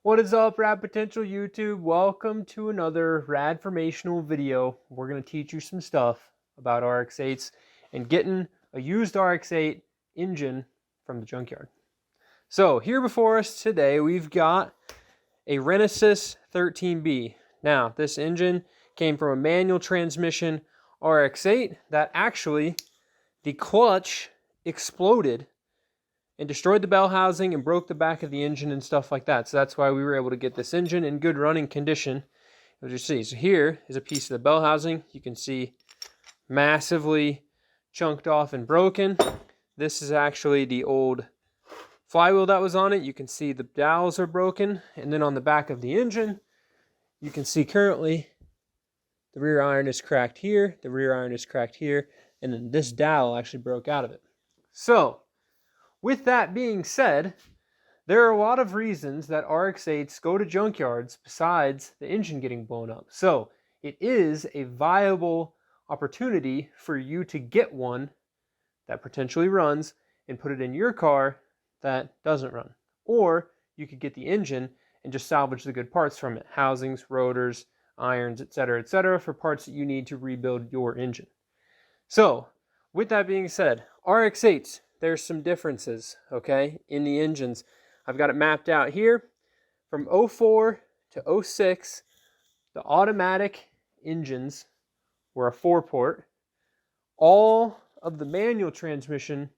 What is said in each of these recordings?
What is up, Rad Potential YouTube? Welcome to another Radformational video. We're going to teach you some stuff about RX8s and getting a used RX8 engine from the junkyard. So here before us today, we've got a Renesis 13B. Now, this engine came from a manual transmission RX8 that actually, the clutch exploded and destroyed the bell housing and broke the back of the engine and stuff like that. So that's why we were able to get this engine in good running condition. As you see, so here is a piece of the bell housing. You can see massively chunked off and broken. This is actually the old flywheel that was on it. You can see the dowels are broken. And then on the back of the engine, you can see currently the rear iron is cracked here, the rear iron is cracked here, and then this dowel actually broke out of it. So, with that being said, there are a lot of reasons that RX8s go to junkyards besides the engine getting blown up. So it is a viable opportunity for you to get one that potentially runs and put it in your car that doesn't run. Or you could get the engine and just salvage the good parts from it. Housings, rotors, irons, etc., for parts that you need to rebuild your engine. So with that being said, RX8s, there's some differences, okay, in the engines. I've got it mapped out here. From 04 to 06, the automatic engines were a 4-port. All of the manual transmission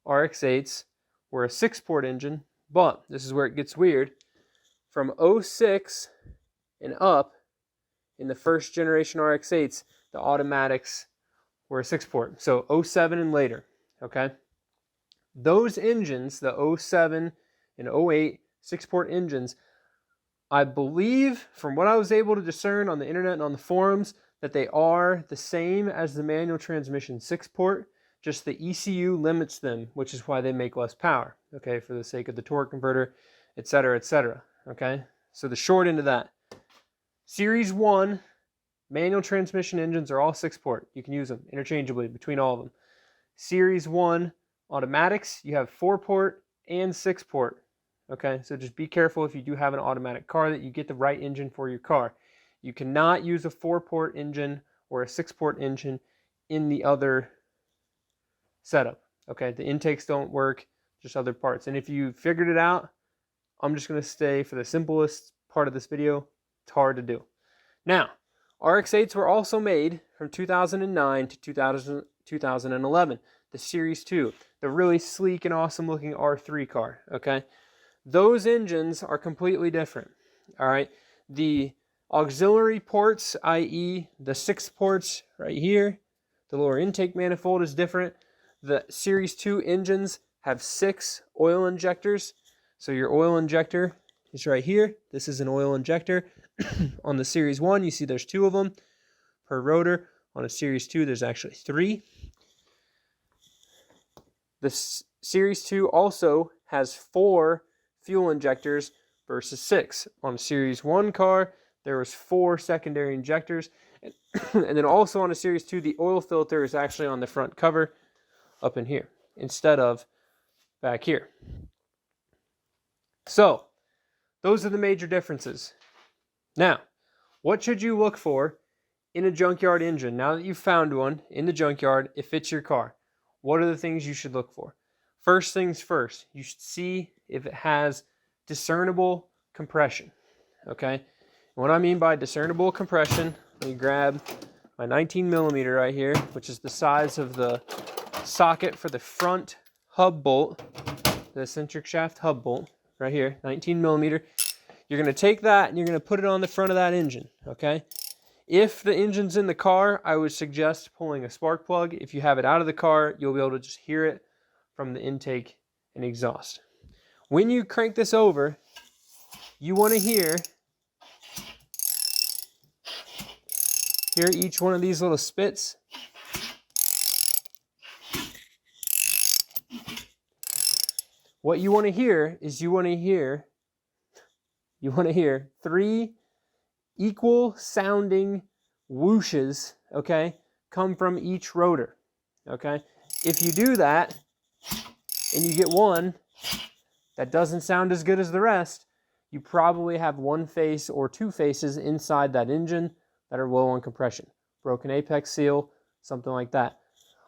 RX8s were a 6-port engine, but this is where it gets weird. From 06 and up, in the first generation RX8s, the automatics were a 6-port. So 07 and later, okay? Those engines, the 07 and 08 6-port engines, I believe, from what I was able to discern on the internet and on the forums, that they are the same as the manual transmission 6-port, just the ECU limits them, which is why they make less power, okay, for the sake of the torque converter, etc., okay? So the short end of that. Series 1 manual transmission engines are all 6-port. You can use them interchangeably between all of them. Series 1 automatics, you have 4-port and 6-port. Okay, so just be careful if you do have an automatic car that you get the right engine for your car. You cannot use a 4-port engine or a 6-port engine in the other setup. Okay, the intakes don't work, just other parts. And if you figured it out, I'm just going to stay for the simplest part of this video. It's hard to do. Now, RX8s were also made from 2009 to 2011. The Series 2, the really sleek and awesome looking R3 car, okay? Those engines are completely different, all right? The auxiliary ports, i.e. the 6 ports right here, the lower intake manifold is different. The Series 2 engines have 6 oil injectors. So your oil injector is right here. This is an oil injector. On the Series 1, you see there's 2 of them per rotor. On a Series 2, there's actually 3. The Series 2 also has 4 fuel injectors versus 6. On a Series 1 car, there was 4 secondary injectors. And then also on a Series 2, the oil filter is actually on the front cover up in here instead of back here. So, those are the major differences. Now, what should you look for in a junkyard engine? Now that you've found one in the junkyard, it fits your car. What are the things you should look for? First things first, you should see if it has discernible compression, okay? And what I mean by discernible compression, let me grab my 19mm right here, which is the size of the socket for the front hub bolt, the eccentric shaft hub bolt, right here, 19mm. You're going to take that and you're going to put it on the front of that engine, okay? If the engine's in the car, I would suggest pulling a spark plug. If you have it out of the car, you'll be able to just hear it from the intake and exhaust. When you crank this over, you want to hear each one of these little spits. What you want to hear is you want to hear 3 equal sounding whooshes, okay, come from each rotor, okay? If you do that and you get one that doesn't sound as good as the rest, you probably have one face or two faces inside that engine that are low on compression. Broken apex seal, something like that.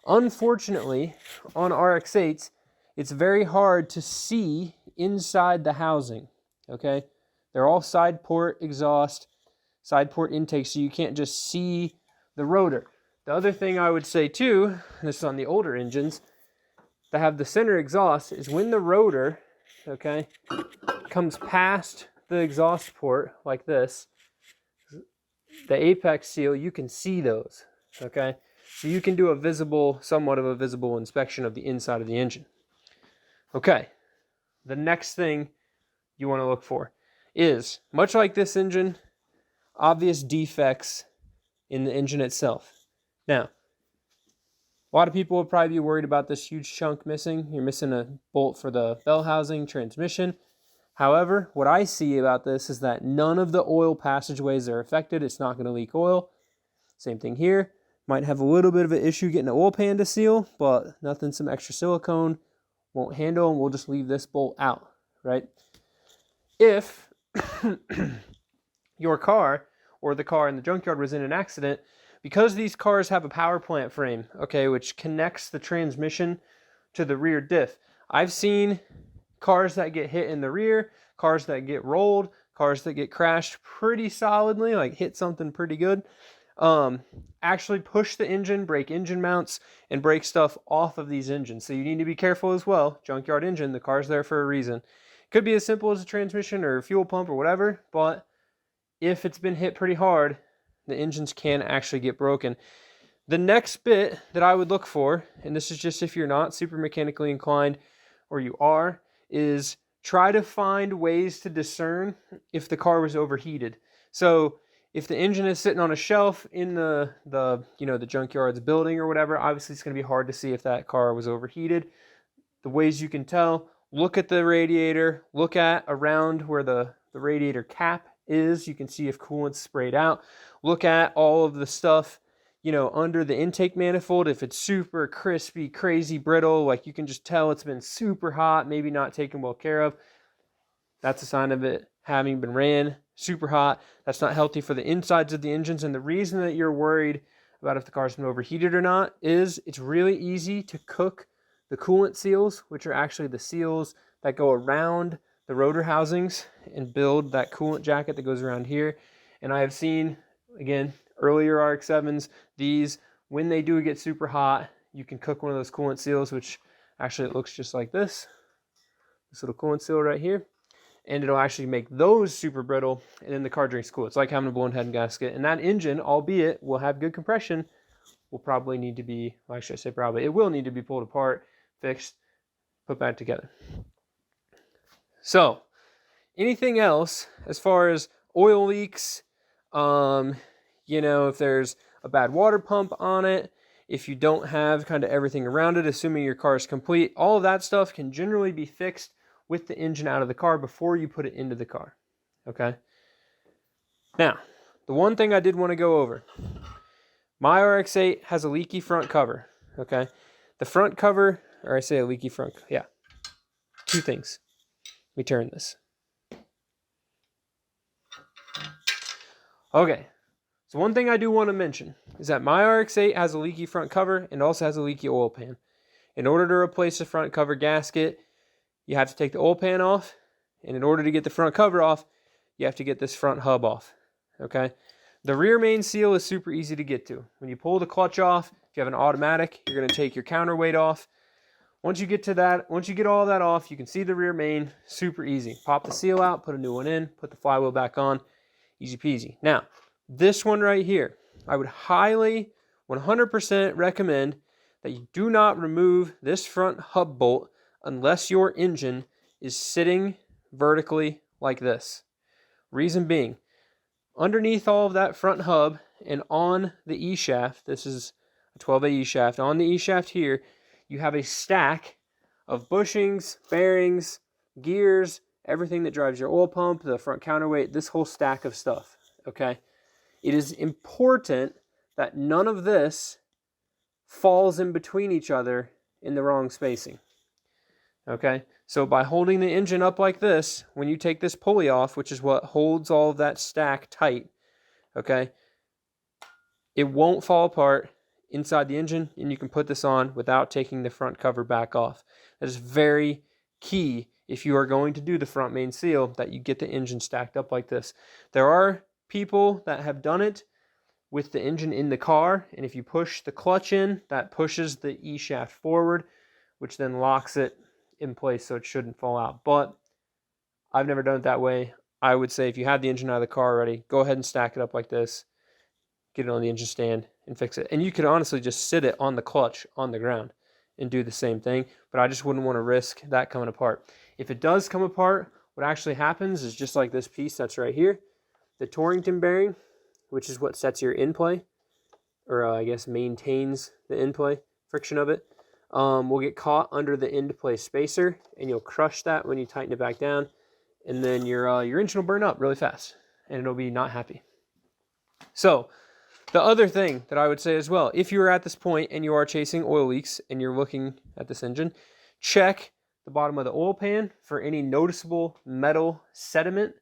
Unfortunately, on RX8s, it's very hard to see inside the housing, okay? They're all side port exhaust, side port intake, so you can't just see the rotor. The other thing I would say too, and this is on the older engines, that have the center exhaust, is when the rotor, okay, comes past the exhaust port like this, the apex seal, you can see those, okay? So you can do a visible, somewhat of a visible inspection of the inside of the engine. Okay, the next thing you want to look for is, much like this engine, obvious defects in the engine itself. Now, a lot of people will probably be worried about this huge chunk missing. You're missing a bolt for the bell housing, transmission. However, what I see about this is that none of the oil passageways are affected. It's not going to leak oil. Same thing here. Might have a little bit of an issue getting the oil pan to seal, but nothing some extra silicone won't handle, and we'll just leave this bolt out, right? If your car or the car in the junkyard was in an accident, because these cars have a power plant frame, okay, which connects the transmission to the rear diff. I've seen cars that get hit in the rear, cars that get rolled, cars that get crashed pretty solidly, like hit something pretty good. Actually push the engine, break engine mounts, and break stuff off of these engines. So you need to be careful as well. Junkyard engine, the car's there for a reason. Could be as simple as a transmission or a fuel pump or whatever, but if it's been hit pretty hard, the engines can actually get broken. The next bit that I would look for, and this is just if you're not super mechanically inclined, or you are, is try to find ways to discern if the car was overheated. So if the engine is sitting on a shelf in the junkyard's building or whatever, obviously it's going to be hard to see if that car was overheated. The ways you can tell, look at the radiator, look at around where the radiator cap is. You can see if coolant's sprayed out. Look at all of the stuff, under the intake manifold. If it's super crispy, crazy brittle, like you can just tell it's been super hot, maybe not taken well care of, that's a sign of it having been ran super hot. That's not healthy for the insides of the engines. And the reason that you're worried about if the car's been overheated or not is it's really easy to cook the coolant seals, which are actually the seals that go around the rotor housings and build that coolant jacket that goes around here. And I have seen, again, earlier RX-7s, these, when they do get super hot, you can cook one of those coolant seals, which actually it looks just like this little coolant seal right here. And it'll actually make those super brittle, and then the car drinks cool. It's like having a blown head gasket. And that engine, albeit will have good compression, will probably need to be, well, actually I say probably, it will need to be pulled apart, fixed, put back together. So, anything else as far as oil leaks, if there's a bad water pump on it, if you don't have kind of everything around it, assuming your car is complete, all of that stuff can generally be fixed with the engine out of the car before you put it into the car, okay? Now, the one thing I did want to go over, my RX8 has a leaky front cover, okay? The front cover, or I say a leaky front, yeah, two things. Let me turn this. Okay, so one thing I do want to mention is that my RX8 has a leaky front cover and also has a leaky oil pan. In order to replace the front cover gasket, you have to take the oil pan off, and in order to get the front cover off, you have to get this front hub off, okay? The rear main seal is super easy to get to. When you pull the clutch off, if you have an automatic, you're going to take your counterweight off. Once you get all that off, you can see the rear main, super easy. Pop the seal out, put a new one in, put the flywheel back on, easy peasy. Now, this one right here, I would highly, 100% recommend that you do not remove this front hub bolt unless your engine is sitting vertically like this. Reason being, underneath all of that front hub and on the E-shaft, this is a 12A E-shaft, on the E-shaft here, you have a stack of bushings, bearings, gears, everything that drives your oil pump, the front counterweight, this whole stack of stuff, okay? It is important that none of this falls in between each other in the wrong spacing, okay? So by holding the engine up like this, when you take this pulley off, which is what holds all of that stack tight, okay, it won't fall apart inside the engine, and you can put this on without taking the front cover back off. That is very key if you are going to do the front main seal, that you get the engine stacked up like this. There are people that have done it with the engine in the car, and if you push the clutch in, that pushes the E-shaft forward, which then locks it in place so it shouldn't fall out. But I've never done it that way. I would say if you have the engine out of the car already, go ahead and stack it up like this, get it on the engine stand, and fix it. And you could honestly just sit it on the clutch on the ground and do the same thing, but I just wouldn't want to risk that coming apart. If it does come apart, what actually happens is just like this piece that's right here, the Torrington bearing, which is what sets your in-play, or I guess maintains the in-play friction of it, will get caught under the end-play spacer, and you'll crush that when you tighten it back down, and then your engine will burn up really fast, and it'll be not happy. So the other thing that I would say as well, if you are at this point and you are chasing oil leaks and you're looking at this engine, check the bottom of the oil pan for any noticeable metal sediment.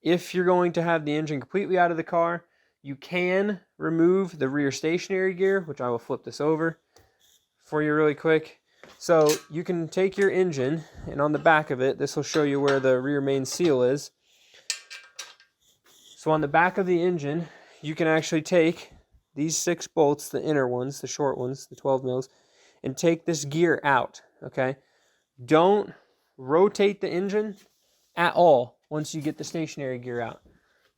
If you're going to have the engine completely out of the car, you can remove the rear stationary gear, which I will flip this over for you really quick. So you can take your engine, and on the back of it, this will show you where the rear main seal is. So on the back of the engine, you can actually take these 6 bolts, the inner ones, the short ones, the 12 mils, and take this gear out, okay? Don't rotate the engine at all once you get the stationary gear out.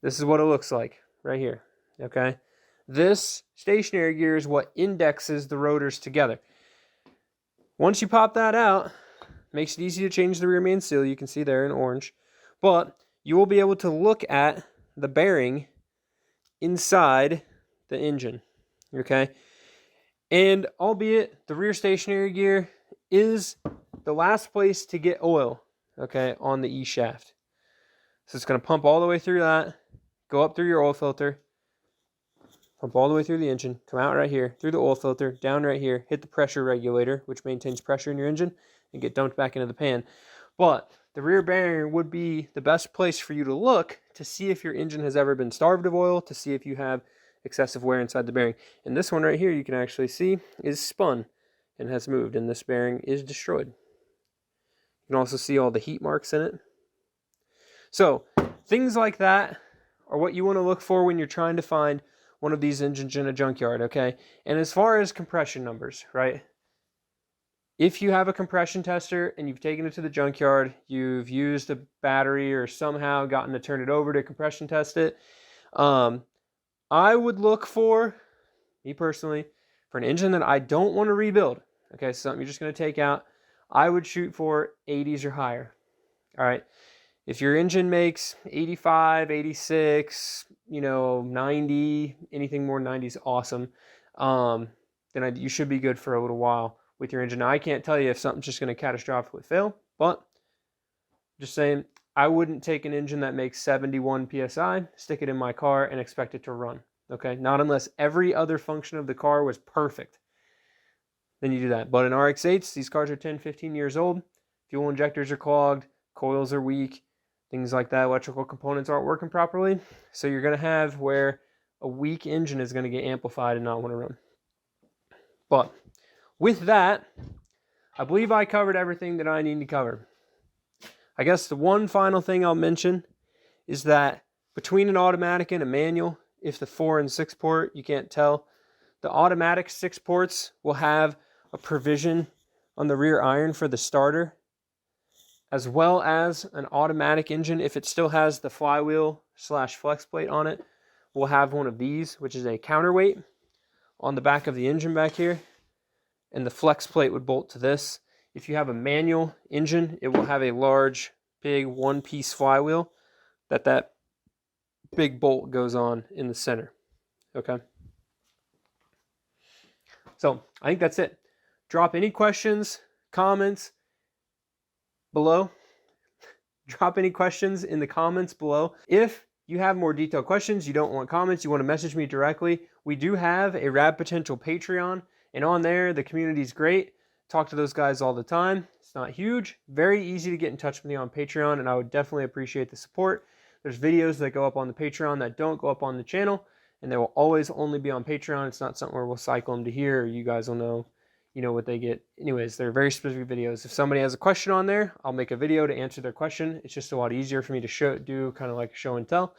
This is what it looks like right here, okay? This stationary gear is what indexes the rotors together. Once you pop that out, makes it easy to change the rear main seal. You can see there in orange. But you will be able to look at the bearing inside the engine, okay? And albeit the rear stationary gear is the last place to get oil, okay, on the E-shaft. So it's going to pump all the way through that, go up through your oil filter, pump all the way through the engine, come out right here, through the oil filter, down right here, hit the pressure regulator, which maintains pressure in your engine, and get dumped back into the pan. But the rear bearing would be the best place for you to look to see if your engine has ever been starved of oil, to see if you have excessive wear inside the bearing. And this one right here, you can actually see, is spun and has moved, and this bearing is destroyed. You can also see all the heat marks in it. So things like that are what you want to look for when you're trying to find one of these engines in a junkyard, okay? And as far as compression numbers, right? If you have a compression tester and you've taken it to the junkyard, you've used a battery or somehow gotten to turn it over to compression test it, I would look for, me personally, for an engine that I don't want to rebuild, okay, something you're just going to take out, I would shoot for 80s or higher, all right? If your engine makes 85, 86, 90, anything more than 90 is awesome, then you should be good for a little while with your engine. Now, I can't tell you if something's just going to catastrophically fail, but just saying, I wouldn't take an engine that makes 71 PSI, stick it in my car, and expect it to run, okay? Not unless every other function of the car was perfect. Then you do that. But in RX8s, these cars are 10, 15 years old. Fuel injectors are clogged, coils are weak, things like that. Electrical components aren't working properly. So you're going to have where a weak engine is going to get amplified and not want to run. But with that, I believe I covered everything that I need to cover. I guess the one final thing I'll mention is that between an automatic and a manual, if the 4 and 6 port, you can't tell, the automatic 6 ports will have a provision on the rear iron for the starter, as well as an automatic engine, if it still has the flywheel / flex plate on it, will have one of these, which is a counterweight on the back of the engine back here, and the flex plate would bolt to this. If you have a manual engine, it will have a large, big one-piece flywheel that big bolt goes on in the center, okay? So I think that's it. Drop any questions, comments below. Drop any questions in the comments below. If you have more detailed questions, you don't want comments, you want to message me directly, we do have a Rad Potential Patreon, and on there, the community's great. talk to those guys all the time. It's not huge. Very easy to get in touch with me on Patreon, and I would definitely appreciate the support. There's videos that go up on the Patreon that don't go up on the channel, and they will always only be on Patreon. It's not something where we'll cycle them to here, or you guys will know, you know, what they get. Anyways, they're very specific videos. If somebody has a question on there, I'll make a video to answer their question. It's just a lot easier for me to do kind of like a show and tell.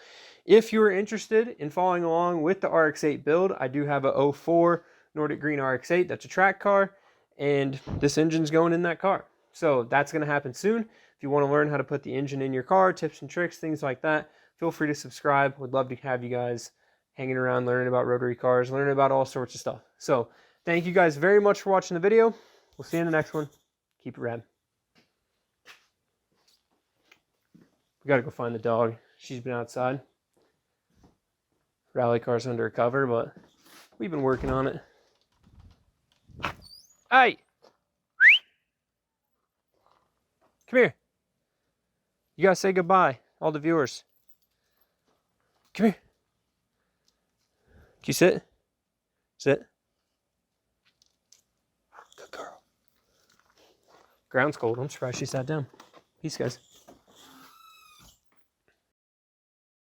If you are interested in following along with the RX8 build, I do have a 04 Nordic Green RX8. That's a track car, and this engine's going in that car. So that's going to happen soon. If you want to learn how to put the engine in your car, tips and tricks, things like that, feel free to subscribe. Would love to have you guys hanging around, learning about rotary cars, learning about all sorts of stuff. So thank you guys very much for watching the video. We'll see you in the next one. Keep it rad. We got to go find the dog. She's been outside. Rally car's under cover, but we've been working on it. Hey! Come here. You gotta say goodbye, all the viewers. Come here. Can you sit? Sit. Good girl. Ground's cold. I'm surprised she sat down. Peace, guys.